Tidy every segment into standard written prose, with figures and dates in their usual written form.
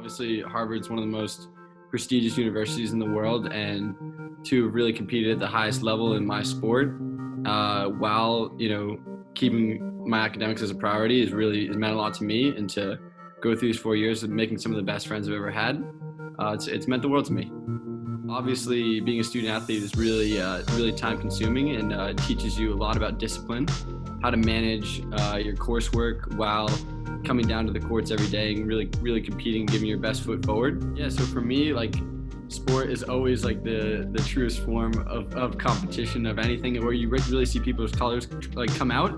Obviously, Harvard's one of the most prestigious universities in the world, and to have really competed at the highest level in my sport, while keeping my academics as a priority has meant a lot to me. And to go through these 4 years of making some of the best friends I've ever had, it's meant the world to me. Obviously, being a student athlete is really time consuming, and it teaches you a lot about discipline, how to manage your coursework while coming down to the courts every day and really competing and giving your best foot forward. Yeah, so for me, sport is always the truest form of competition of anything, where you really see people's colors come out.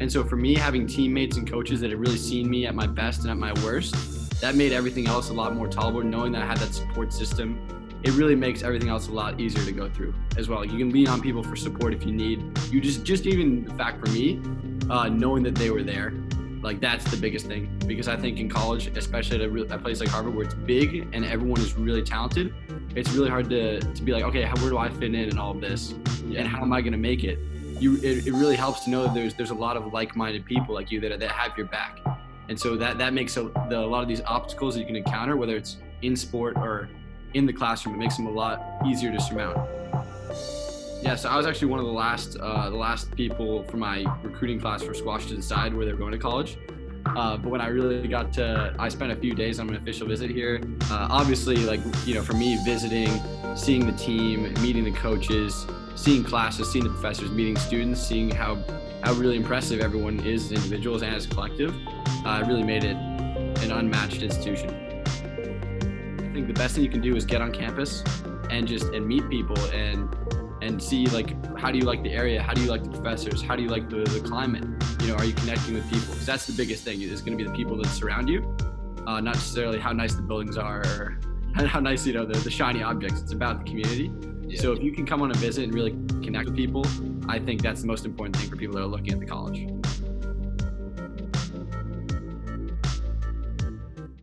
And so for me, having teammates and coaches that have really seen me at my best and at my worst, that made everything else a lot more tolerable. Knowing that I had that support system, it really makes everything else a lot easier to go through as well. You can lean on people for support if you need. You just even the fact for me, knowing that they were there, that's the biggest thing. Because I think in college, especially at a place like Harvard where it's big and everyone is really talented, it's really hard to be like, okay, where do I fit in all of this? Yeah. And how am I going to make it? It really helps to know that there's a lot of like-minded people like you that have your back. And so that makes a lot of these obstacles that you can encounter, whether it's in sport or in the classroom, it makes them a lot easier to surmount. Yeah, so I was actually one of the last people from my recruiting class for squash to decide where they were going to college. But when I really I spent a few days on an official visit here. Obviously, for me, visiting, seeing the team, meeting the coaches, seeing classes, seeing the professors, meeting students, seeing how really impressive everyone is as individuals and as a collective, really made it an unmatched institution. I think the best thing you can do is get on campus and meet people and see how do you like the area, how do you like the professors, how do you like the climate, are you connecting with people? Because that's the biggest thing, is going to be the people that surround you, not necessarily how nice the buildings are or how nice the shiny objects. It's about the community. Yeah. So if you can come on a visit and really connect with people, I think that's the most important thing for people that are looking at the college.